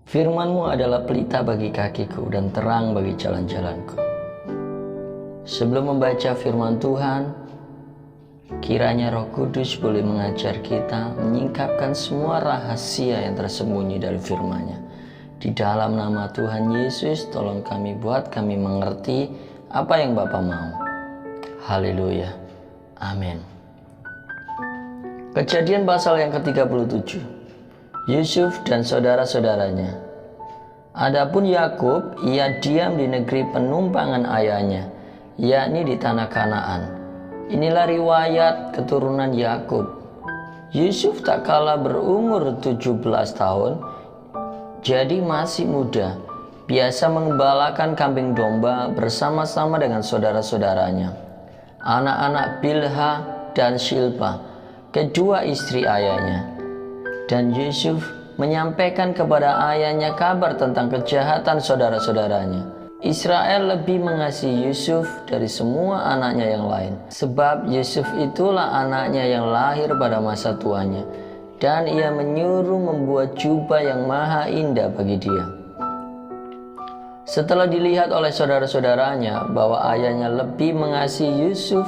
Firman-Mu adalah pelita bagi kakiku dan terang bagi jalan-jalanku. Sebelum membaca firman Tuhan, kiranya Roh Kudus boleh mengajar kita menyingkapkan semua rahasia yang tersembunyi dari firman-Nya. Di dalam nama Tuhan Yesus, tolong buat kami mengerti apa yang Bapa mau. Haleluya. Amin. Kejadian pasal yang ke-37. Yusuf dan saudara-saudaranya. Adapun Yakub, ia diam di negeri penumpangan ayahnya, yakni di tanah Kanaan. Inilah riwayat keturunan Yakub. Yusuf tak kalah berumur 17 tahun, jadi masih muda. Biasa mengembalakan kambing domba bersama-sama dengan saudara-saudaranya, anak-anak Bilha dan Shilpa, kedua istri ayahnya. Dan Yusuf menyampaikan kepada ayahnya kabar tentang kejahatan saudara-saudaranya. Israel lebih mengasihi Yusuf dari semua anaknya yang lain, sebab Yusuf itulah anaknya yang lahir pada masa tuanya, dan ia menyuruh membuat jubah yang maha indah bagi dia. Setelah dilihat oleh saudara-saudaranya bahwa ayahnya lebih mengasihi Yusuf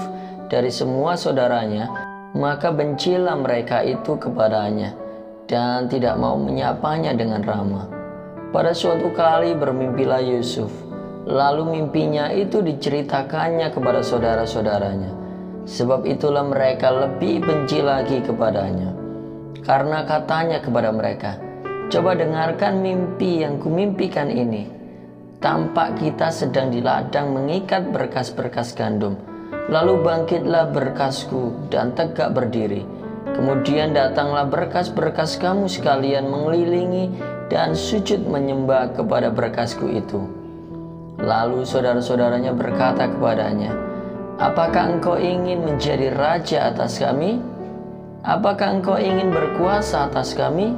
dari semua saudaranya, maka bencilah mereka itu kepadanya dan tidak mau menyapanya dengan ramah. Pada suatu kali bermimpilah Yusuf, lalu mimpinya itu diceritakannya kepada saudara-saudaranya. Sebab itulah mereka lebih benci lagi kepadanya, karena katanya kepada mereka, "Coba dengarkan mimpi yang kumimpikan ini. Tampak kita sedang di ladang mengikat berkas-berkas gandum. Lalu bangkitlah berkasku dan tegak berdiri. Kemudian datanglah berkas-berkas kamu sekalian mengelilingi dan sujud menyembah kepada berkasku itu." Lalu saudara-saudaranya berkata kepadanya, "Apakah engkau ingin menjadi raja atas kami? Apakah engkau ingin berkuasa atas kami?"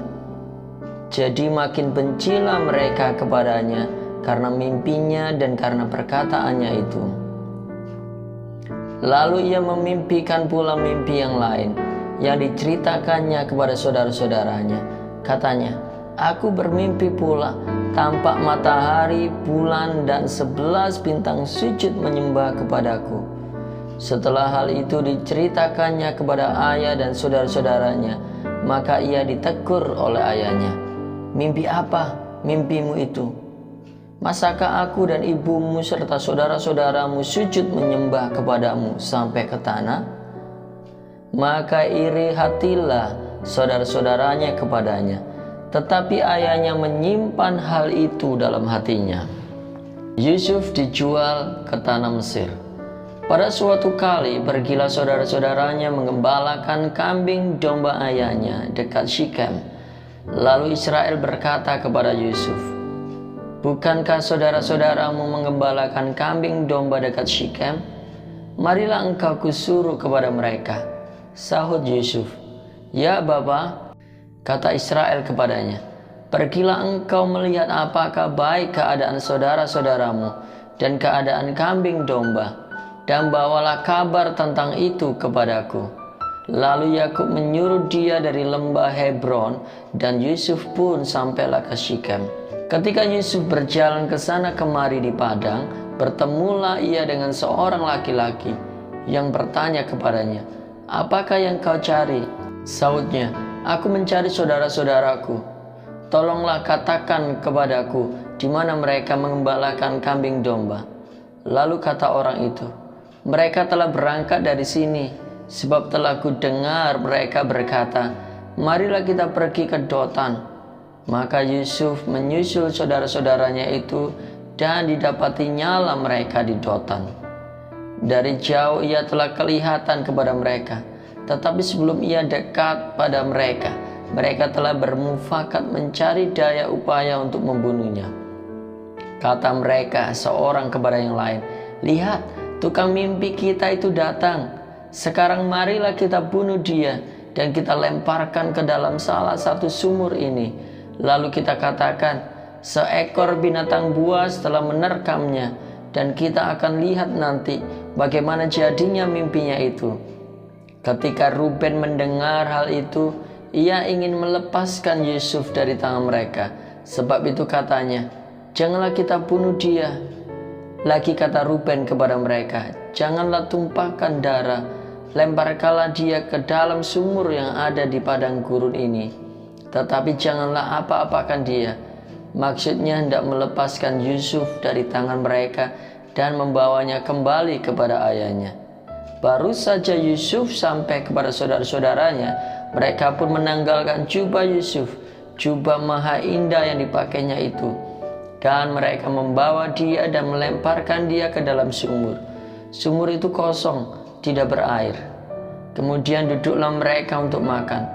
Jadi makin bencilah mereka kepadanya karena mimpinya dan karena perkataannya itu. Lalu ia memimpikan pula mimpi yang lain, yang diceritakannya kepada saudara-saudaranya. Katanya, "Aku bermimpi pula, tampak matahari, bulan, dan 11 bintang sujud menyembah kepadaku." Setelah hal itu diceritakannya kepada ayah dan saudara-saudaranya, maka ia ditegur oleh ayahnya. "Mimpi apa mimpimu itu? Masakah aku dan ibumu serta saudara-saudaramu sujud menyembah kepadamu sampai ke tanah?" Maka iri hatilah saudara-saudaranya kepadanya, tetapi ayahnya menyimpan hal itu dalam hatinya. Yusuf dijual ke tanah Mesir. Pada suatu kali pergilah saudara-saudaranya mengembalakan kambing domba ayahnya dekat Syichem. Lalu Israel berkata kepada Yusuf, "Bukankah saudara-saudaramu mengembalakan kambing domba dekat Syichem? Marilah engkau kusuruh kepada mereka." Sahut Yusuf, "Ya Bapa." Kata Israel kepadanya, "Pergilah engkau melihat apakah baik keadaan saudara-saudaramu dan keadaan kambing domba, dan bawalah kabar tentang itu kepadaku." Lalu Yakub menyuruh dia dari lembah Hebron, dan Yusuf pun sampailah ke Syichem. Ketika Yusuf berjalan ke sana kemari di padang, bertemulah ia dengan seorang laki-laki yang bertanya kepadanya, "Apakah yang kau cari?" Sahutnya, "Aku mencari saudara-saudaraku. Tolonglah katakan kepadaku di mana mereka mengembalakan kambing domba." Lalu kata orang itu, "Mereka telah berangkat dari sini, sebab telah kudengar mereka berkata, 'Marilah kita pergi ke Dotan.'" Maka Yusuf menyusul saudara-saudaranya itu, dan didapatinya mereka di Dotan. Dari jauh ia telah kelihatan kepada mereka, tetapi sebelum ia dekat pada mereka, mereka telah bermufakat mencari daya upaya untuk membunuhnya. Kata mereka seorang kepada yang lain, "Lihat, tukang mimpi kita itu datang. Sekarang marilah kita bunuh dia dan kita lemparkan ke dalam salah satu sumur ini. Lalu kita katakan, seekor binatang buas telah menerkamnya, dan kita akan lihat nanti bagaimana jadinya mimpinya itu." Ketika Ruben mendengar hal itu, ia ingin melepaskan Yusuf dari tangan mereka, Sebab itu katanya, janganlah kita bunuh dia. Lagi kata Ruben kepada mereka, janganlah tumpahkan darah, lemparkanlah dia ke dalam sumur yang ada di padang gurun ini. Tetapi janganlah apa-apakan dia. Maksudnya hendak melepaskan Yusuf dari tangan mereka dan membawanya kembali kepada ayahnya. Baru saja Yusuf sampai kepada saudara-saudaranya, mereka pun menanggalkan jubah Yusuf, jubah maha indah yang dipakainya itu. Dan mereka membawa dia dan melemparkan dia ke dalam sumur. Sumur itu kosong, tidak berair. Kemudian duduklah mereka untuk makan.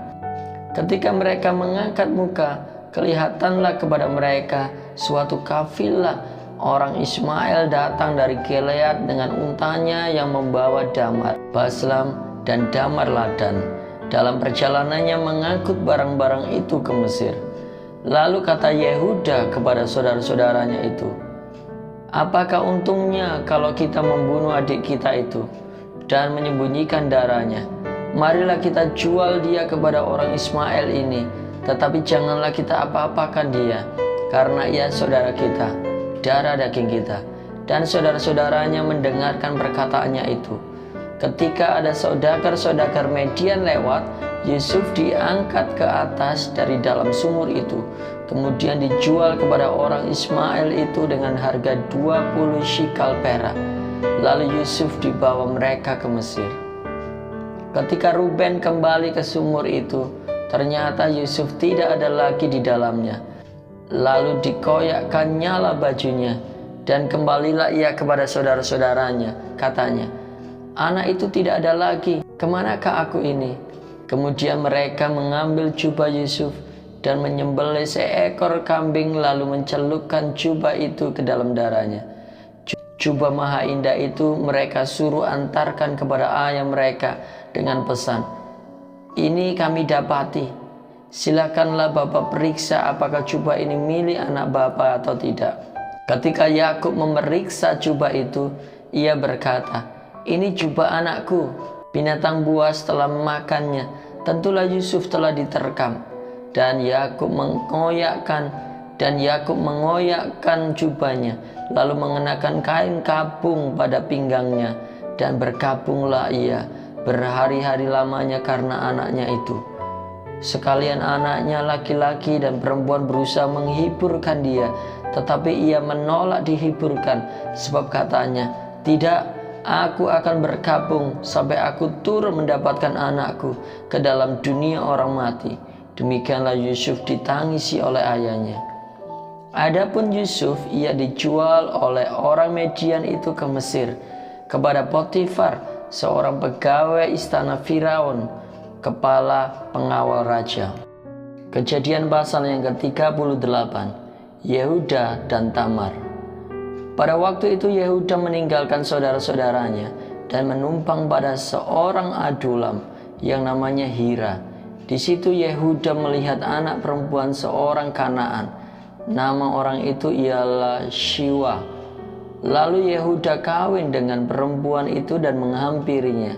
Ketika mereka mengangkat muka, kelihatanlah kepada mereka suatu kafilah orang Ismail datang dari Gilead dengan untanya yang membawa damar, baslam, dan damar ladan. Dalam perjalanannya mengangkut barang-barang itu ke Mesir. Lalu kata Yehuda kepada saudara-saudaranya itu, apakah untungnya kalau kita membunuh adik kita itu dan menyembunyikan darahnya? Marilah kita jual dia kepada orang Ismail ini, tetapi janganlah kita apa-apakan dia, karena ia saudara kita, darah daging kita. Dan saudara-saudaranya mendengarkan perkataannya itu. Ketika ada saudagar-saudagar Median lewat, Yusuf diangkat ke atas dari dalam sumur itu, kemudian dijual kepada orang Ismail itu dengan harga 20 shikal perak. Lalu Yusuf dibawa mereka ke Mesir. Ketika Ruben kembali ke sumur itu, ternyata Yusuf tidak ada lagi di dalamnya. Lalu dikoyakkannyalah bajunya, dan kembalilah ia kepada saudara-saudaranya. Katanya, anak itu tidak ada lagi, kemanakah aku ini? Kemudian mereka mengambil jubah Yusuf dan menyembelih seekor kambing, lalu mencelupkan jubah itu ke dalam darahnya. Jubah maha indah itu mereka suruh antarkan kepada ayah mereka dengan pesan, ini kami dapati, silakanlah Bapak periksa apakah jubah ini milik anak Bapak atau tidak. Ketika Yakub memeriksa jubah itu, ia berkata, ini jubah anakku, binatang buas telah memakannya, tentulah Yusuf telah diterkam. Dan Yakub mengoyakkan jubahnya, lalu mengenakan kain kapung pada pinggangnya, dan berkabunglah ia berhari-hari lamanya karena anaknya itu. Sekalian anaknya laki-laki dan perempuan berusaha menghiburkan dia, tetapi ia menolak dihiburkan, sebab katanya, tidak, aku akan berkabung sampai aku turut mendapatkan anakku ke dalam dunia orang mati. Demikianlah Yusuf ditangisi oleh ayahnya. Adapun Yusuf, ia dijual oleh orang Median itu ke Mesir, kepada Potifar, seorang pegawai istana Firaun, kepala pengawal raja. Kejadian pasal yang ke-38, Yehuda dan Tamar. Pada waktu itu Yehuda meninggalkan saudara-saudaranya dan menumpang pada seorang adulam yang namanya Hira. Di situ Yehuda melihat anak perempuan seorang Kanaan. Nama orang itu ialah Shiwa. Lalu Yehuda kawin dengan perempuan itu dan menghampirinya.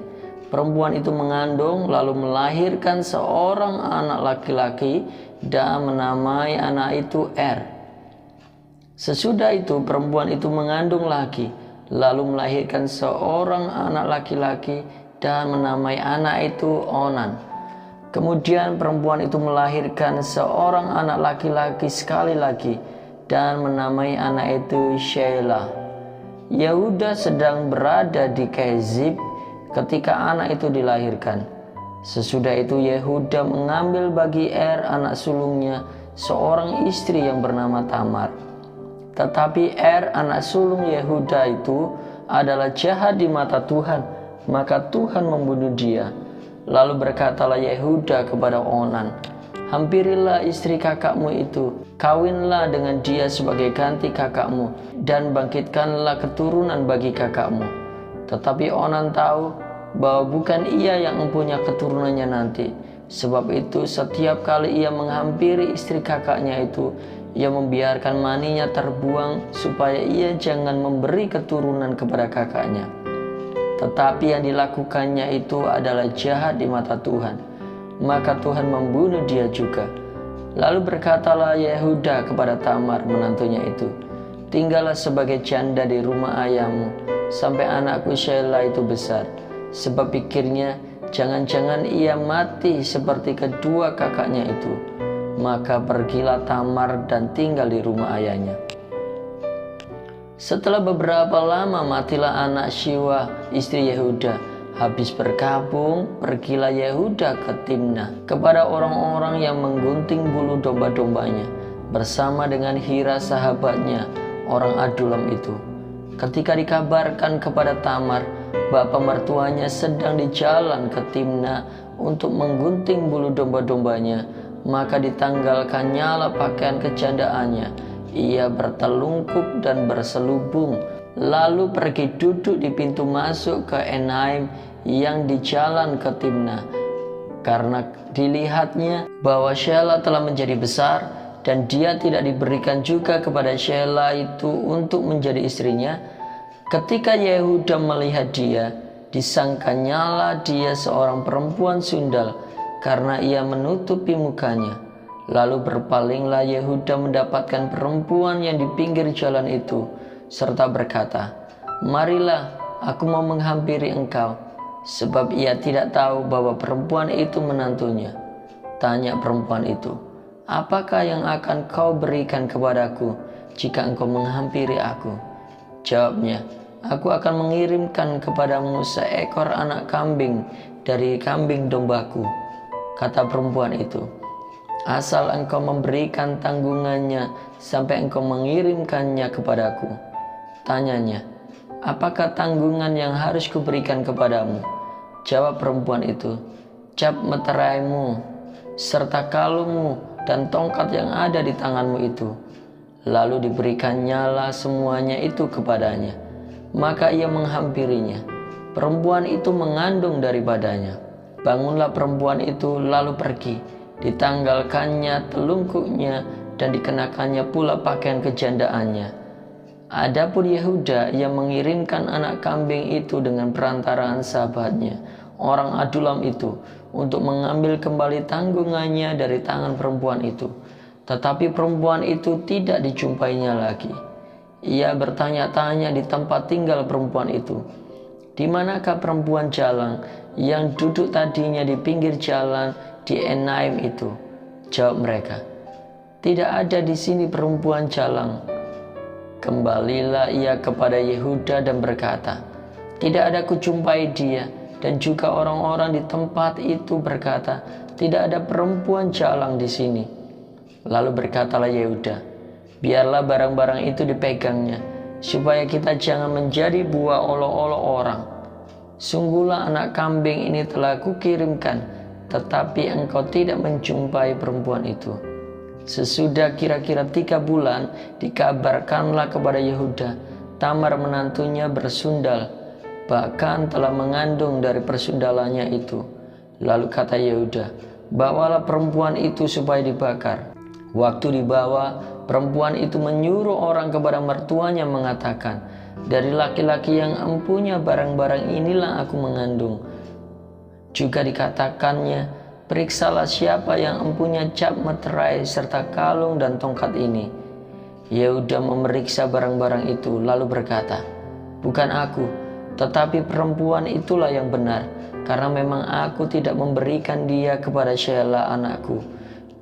Perempuan itu mengandung lalu melahirkan seorang anak laki-laki dan menamai anak itu Er. Sesudah itu perempuan itu mengandung lagi, lalu melahirkan seorang anak laki-laki dan menamai anak itu Onan. Kemudian perempuan itu melahirkan seorang anak laki-laki sekali lagi dan menamai anak itu Shelah. Yehuda sedang berada di Kezib ketika anak itu dilahirkan. Sesudah itu Yehuda mengambil bagi Er anak sulungnya seorang istri yang bernama Tamar. Tetapi Er anak sulung Yehuda itu adalah jahat di mata Tuhan, maka Tuhan membunuh dia. Lalu berkatalah Yehuda kepada Onan, hampirilah istri kakakmu itu, kawinlah dengan dia sebagai ganti kakakmu, dan bangkitkanlah keturunan bagi kakakmu. Tetapi Onan tahu bahwa bukan ia yang mempunyai keturunannya nanti. Sebab itu setiap kali ia menghampiri istri kakaknya itu, ia membiarkan maninya terbuang supaya ia jangan memberi keturunan kepada kakaknya. Tetapi yang dilakukannya itu adalah jahat di mata Tuhan, maka Tuhan membunuh dia juga. Lalu berkatalah Yehuda kepada Tamar menantunya itu, tinggallah sebagai janda di rumah ayahmu sampai anakku Sheila itu besar. Sebab pikirnya, jangan-jangan ia mati seperti kedua kakaknya itu. Maka pergilah Tamar dan tinggal di rumah ayahnya. Setelah beberapa lama matilah anak Shiwa istri Yehuda. Habis berkabung, pergilah Yehuda ke Timnah kepada orang-orang yang menggunting bulu domba-dombanya bersama dengan Hira sahabatnya, orang Adulam itu. Ketika dikabarkan kepada Tamar bapa mertuanya sedang di jalan ke Timnah untuk menggunting bulu domba-dombanya, maka ditanggalkan nyala pakaian kejandaannya. Ia bertelungkup dan berselubung, lalu pergi duduk di pintu masuk ke Enaim yang di jalan ke Timnah. Karena dilihatnya bahwa Sheila telah menjadi besar dan dia tidak diberikan juga kepada Sheila itu untuk menjadi istrinya, ketika Yehuda melihat dia, disangkanya dia seorang perempuan sundal karena ia menutupi mukanya. Lalu berpalinglah Yehuda mendapatkan perempuan yang di pinggir jalan itu, serta berkata, marilah, aku mau menghampiri engkau. Sebab ia tidak tahu bahwa perempuan itu menantunya. Tanya perempuan itu, apakah yang akan kau berikan kepadaku jika engkau menghampiri aku? Jawabnya, aku akan mengirimkan kepadamu seekor anak kambing dari kambing dombaku. Kata perempuan itu, asal engkau memberikan tanggungannya sampai engkau mengirimkannya kepadaku. Tanyanya, apakah tanggungan yang harus kuberikan kepadamu? Jawab perempuan itu, cap meteraimu, serta kalungmu dan tongkat yang ada di tanganmu itu. Lalu diberikan nyala semuanya itu kepadanya. Maka ia menghampirinya. Perempuan itu mengandung daripadanya. Bangunlah perempuan itu lalu pergi. Ditanggalkannya telungkuknya dan dikenakannya pula pakaian kejandaannya. Adapun Yehuda yang mengirimkan anak kambing itu dengan perantaraan sahabatnya, orang Adulam itu, untuk mengambil kembali tanggungannya dari tangan perempuan itu. Tetapi perempuan itu tidak dijumpainya lagi. Ia bertanya-tanya di tempat tinggal perempuan itu, di manakah perempuan jalang yang duduk tadinya di pinggir jalan di Enaim itu? Jawab mereka, tidak ada di sini perempuan jalang. Kembalilah ia kepada Yehuda dan berkata, tidak ada kujumpai dia. Dan juga orang-orang di tempat itu berkata, tidak ada perempuan jalang di sini. Lalu berkatalah Yehuda, biarlah barang-barang itu dipegangnya, supaya kita jangan menjadi buah olok-olok orang. Sungguhlah anak kambing ini telah kukirimkan, tetapi engkau tidak menjumpai perempuan itu. Sesudah kira-kira 3 bulan, dikabarkanlah kepada Yehuda, Tamar menantunya bersundal, bahkan telah mengandung dari persundalannya itu. Lalu kata Yehuda, bawalah perempuan itu supaya dibakar. Waktu dibawa, perempuan itu menyuruh orang kepada mertuanya mengatakan, dari laki-laki yang empunya barang-barang inilah aku mengandung. Juga dikatakannya, periksalah siapa yang empunya cap meterai serta kalung dan tongkat ini. Yehuda memeriksa barang-barang itu lalu berkata, bukan aku, tetapi perempuan itulah yang benar, karena memang aku tidak memberikan dia kepada Sheila anakku,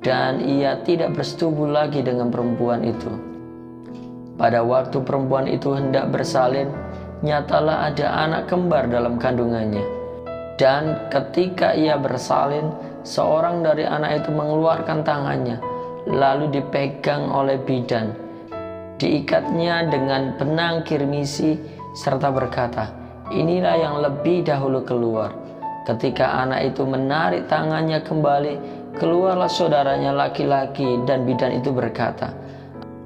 dan ia tidak bersetubuh lagi dengan perempuan itu. Pada waktu perempuan itu hendak bersalin, nyatalah ada anak kembar dalam kandungannya. Dan ketika ia bersalin, seorang dari anak itu mengeluarkan tangannya, lalu dipegang oleh bidan. Diikatnya dengan benang kirmisi, serta berkata, inilah yang lebih dahulu keluar. Ketika anak itu menarik tangannya kembali, keluarlah saudaranya laki-laki, dan bidan itu berkata,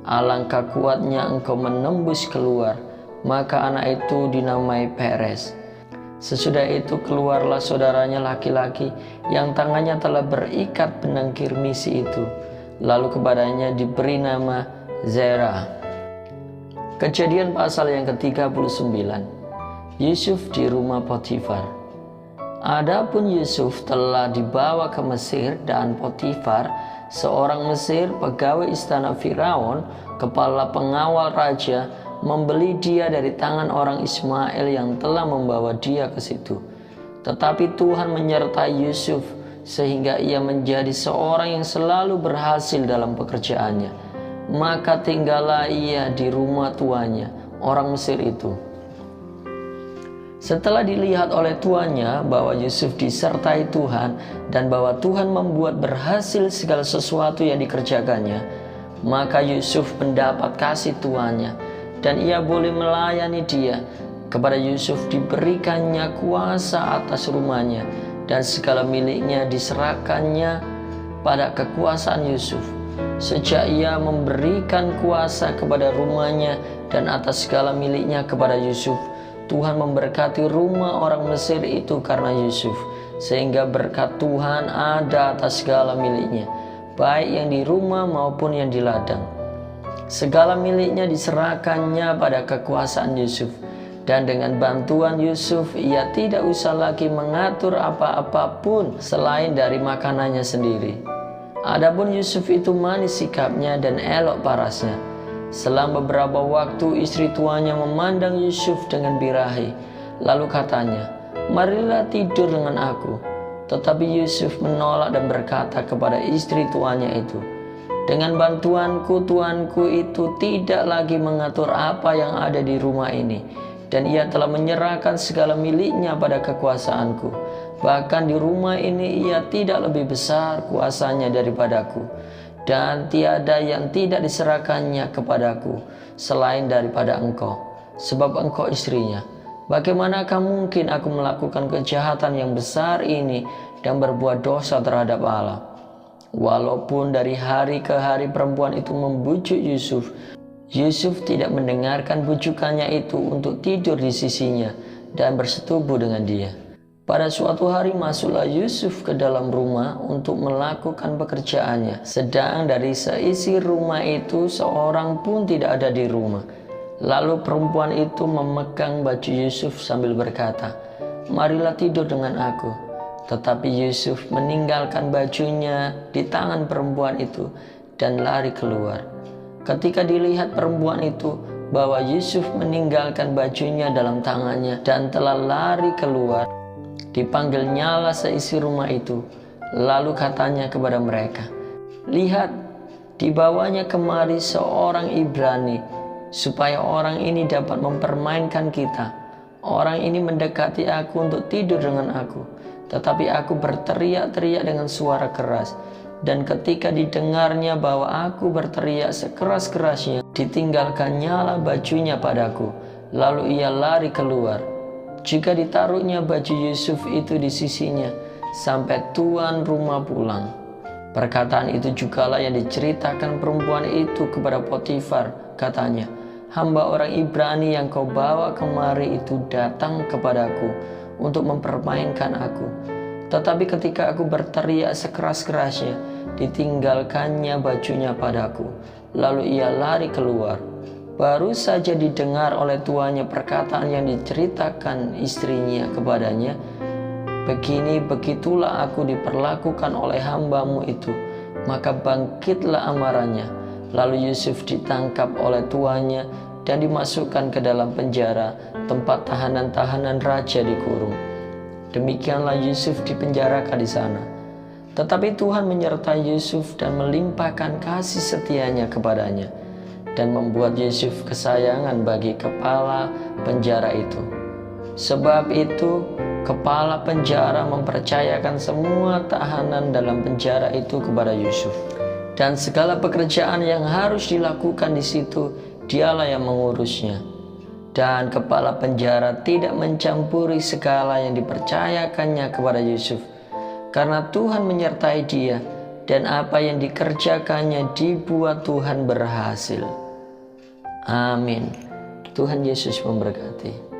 alangkah kuatnya engkau menembus keluar. Maka anak itu dinamai Peres. Sesudah itu keluarlah saudaranya laki-laki yang tangannya telah berikat benang kirmisi itu. Lalu kepadanya diberi nama Zerah. Kejadian pasal yang ke-39. Yusuf di rumah Potifar. Adapun Yusuf telah dibawa ke Mesir, dan Potifar, seorang Mesir, pegawai istana Firaun, kepala pengawal raja, membeli dia dari tangan orang Ismail yang telah membawa dia ke situ. Tetapi Tuhan menyertai Yusuf sehingga ia menjadi seorang yang selalu berhasil dalam pekerjaannya. Maka tinggallah ia di rumah tuannya, orang Mesir itu. Setelah dilihat oleh tuannya bahwa Yusuf disertai Tuhan dan bahwa Tuhan membuat berhasil segala sesuatu yang dikerjakannya, maka Yusuf mendapat kasih tuannya dan ia boleh melayani dia. Kepada Yusuf diberikannya kuasa atas rumahnya dan segala miliknya diserahkannya pada kekuasaan Yusuf. Sejak ia memberikan kuasa kepada rumahnya dan atas segala miliknya kepada Yusuf, Tuhan memberkati rumah orang Mesir itu karena Yusuf, sehingga berkat Tuhan ada atas segala miliknya, baik yang di rumah maupun yang di ladang. Segala miliknya diserahkannya pada kekuasaan Yusuf, dan dengan bantuan Yusuf ia tidak usah lagi mengatur apa-apapun selain dari makanannya sendiri. Adapun Yusuf itu manis sikapnya dan elok parasnya. Selang beberapa waktu istri tuannya memandang Yusuf dengan birahi. Lalu katanya, "Marilah tidur dengan aku." Tetapi Yusuf menolak dan berkata kepada istri tuannya itu, "Dengan bantuanku, tuanku itu tidak lagi mengatur apa yang ada di rumah ini, dan ia telah menyerahkan segala miliknya pada kekuasaanku. Bahkan di rumah ini ia tidak lebih besar kuasanya daripadaku, dan tiada yang tidak diserahkannya kepadaku selain daripada engkau, sebab engkau istrinya. Bagaimanakah mungkin aku melakukan kejahatan yang besar ini dan berbuat dosa terhadap Allah?" Walaupun dari hari ke hari perempuan itu membujuk Yusuf, Yusuf tidak mendengarkan bujukannya itu untuk tidur di sisinya dan bersetubuh dengan dia. Pada suatu hari masuklah Yusuf ke dalam rumah untuk melakukan pekerjaannya, sedang dari seisi rumah itu seorang pun tidak ada di rumah. Lalu perempuan itu memegang baju Yusuf sambil berkata, "Marilah tidur dengan aku." Tetapi Yusuf meninggalkan bajunya di tangan perempuan itu dan lari keluar. Ketika dilihat perempuan itu bahwa Yusuf meninggalkan bajunya dalam tangannya dan telah lari keluar, dipanggilnyalah seisi rumah itu. Lalu katanya kepada mereka, "Lihat, dibawanya kemari seorang Ibrani, supaya orang ini dapat mempermainkan kita. Orang ini mendekati aku untuk tidur dengan aku, tetapi aku berteriak-teriak dengan suara keras. Dan ketika didengarnya bahwa aku berteriak sekeras-kerasnya, ditinggalkannyalah bajunya padaku, lalu ia lari keluar. Jika ditaruhnya baju Yusuf itu di sisinya, sampai tuan rumah pulang." Perkataan itu jugalah yang diceritakan perempuan itu kepada Potifar. Katanya, "Hamba orang Ibrani yang kau bawa kemari itu datang kepadaku untuk mempermainkan aku. Tetapi ketika aku berteriak sekeras-kerasnya, ditinggalkannya bajunya padaku, lalu ia lari keluar." Baru saja didengar oleh tuannya perkataan yang diceritakan istrinya kepadanya, "Begitulah aku diperlakukan oleh hambamu itu." Maka bangkitlah amarahnya. Lalu Yusuf ditangkap oleh tuannya dan dimasukkan ke dalam penjara, tempat tahanan-tahanan raja dikurung. Demikianlah Yusuf dipenjarakan di sana. Tetapi Tuhan menyertai Yusuf dan melimpahkan kasih setianya kepadanya, dan membuat Yusuf kesayangan bagi kepala penjara itu. Sebab itu kepala penjara mempercayakan semua tahanan dalam penjara itu kepada Yusuf, dan segala pekerjaan yang harus dilakukan di situ dialah yang mengurusnya. Dan kepala penjara tidak mencampuri segala yang dipercayakannya kepada Yusuf, karena Tuhan menyertai dia, dan apa yang dikerjakannya dibuat Tuhan berhasil. Amin. Tuhan Yesus memberkati.